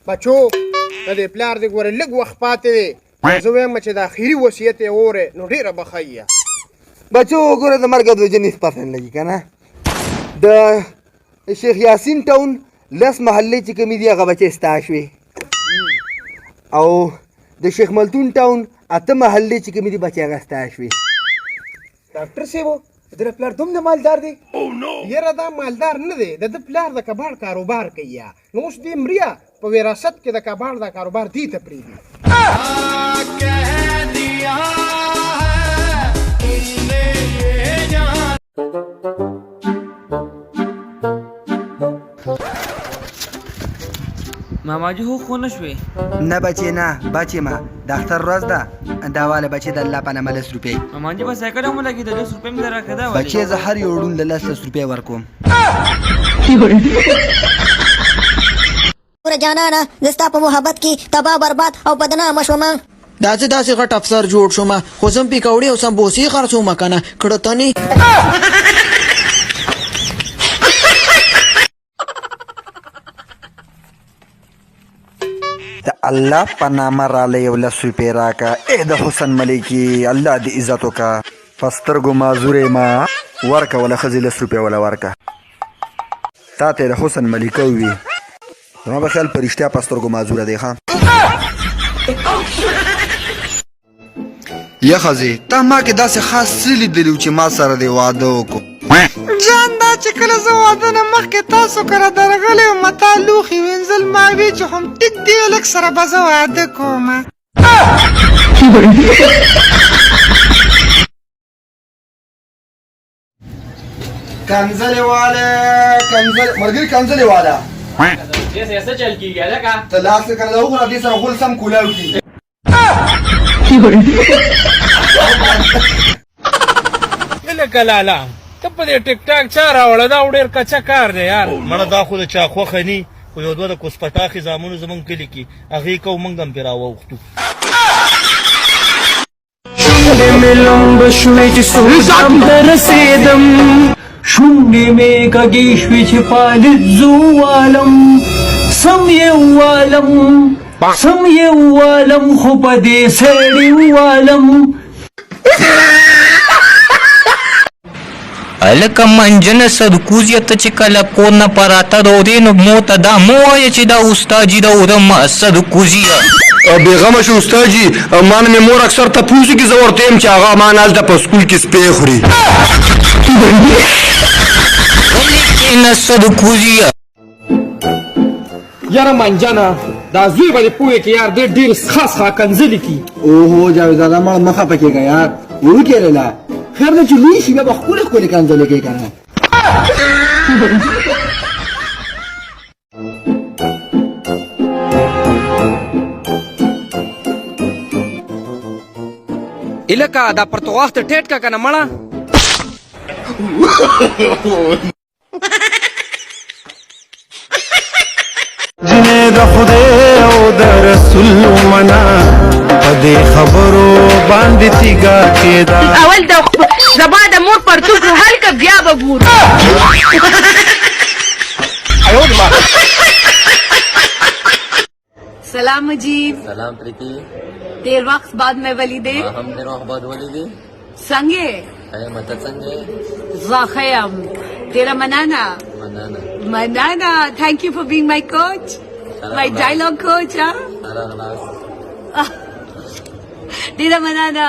بچو د دې پلار دې ګوره لږ وخت پاتې دی زه وایم چې د اخري وصیت یې اورې نو ډېره به ښه یې بچو ګوره د مرګ د وجې هېڅ پته نه لګي که نه د شیخ یاسین ټاون 10 محلې چې کومې دي هغه بچې ستا شوې او د شیخ ملتون ټاون 8 محلې چې کومې دي بچې هغه ستا شوې ډاکټر صاحب د ده پلار دومره مالدار دی یاره دا مالدار نه دی د ده پلار د کباړ کاروبار کوي نو اوس دې مریا په وراثت کې د کباړ دا کاروبار دې ته پرېږدي ماما جی هو خو نه شوې نه بچې نه بچې ما د اختر ورځ ده دا واله بچې د الله په نامه 10 روپۍ ماما جی بس سایکل هم لګي د 10 روپۍ مې راکړه دا بچې زه هر یو ړوند له 10 روپۍ ورکوم ګوره جانانه زه ستا په محبت کې تباه برباد او بدنامه شومه داسې غټ افسر جوړ شوم خو زم پیکوړې او سمبوسې خرڅوم کنه کړه ته نه د الله په نامه راله یو 10 روپۍ راکه ای د حسن ملیکي الله دې عزت وکړه په سترګو معذورې ما ورکه وله ښځې 10 روپۍ وله ورکه تا ته یې د حسن ملیکه ووي زما به خیال په رښتیا په سترګو معذوره دی ښه یا ښځې تا ما کې داسې خاص څه لیدلي و چې ما سره دې واده وکړو جان دا چې کله زه واده نه مخکې تاسو کره درغلی وم تا لوښي وینځل ما وی چې هم ټیک دی لږ سره به زه واده کوم کنځلې واله ملګري کنځلې واله څه چل کېږي هلکه ته لاس دې کنه وخوره دې سره غول سم کولاو کړي لکه لالا ته په دې ټیک ټاک چا راوړه دا ډېر کچه کار دی یار مړه دا خو د چا خوښه ني خو یو دوه د کوسپټاخې زامنو زمونږ کلي کې هغې کوو موږ هم پرې راواوښتو شونډې مې لمبه شوې چې سوزام ته رسېدم شونډې مې کږې شوې چې پالزو والم سم یې والم خو په دې سړي والم الکه منجن سرکوزیه ته چې کله کور نه پراته راوړې نو مو ته دا مه وایه چې دا استاد جي راوړم سرکوزیه بېغمه شو استاد جي ما نه مې مور اکثر تپوس کي زه ورته یم چې هغه ما نه هلته په سکول کې سپی خوري نه سرکوزیه یاره منجانه دا زوی به دې پوهې کې یار دې ډېر خاص کنځلې کي اوهو جاویداده مړه مه خفه کېږه یار وکې لاله خیر ده چې لوی شي بیا به ښکلې کنځلې کوي که نه الکه دا پرته وخت ټیټ کا کنه مړه جنې د خدای او د رسول منا په دې خبرو باندې تیګا کېدا اول د زبا د مور پرتوک حل ک بیا به ګورو سلام مجید سلام پریتی دیر وقت بعد میں ولیدے هم دیر وقت بعد ولیدی سنگے مدد څنګه زاخیم تیرا منانا thank you for being my coach my dialogue coach تیرا منانا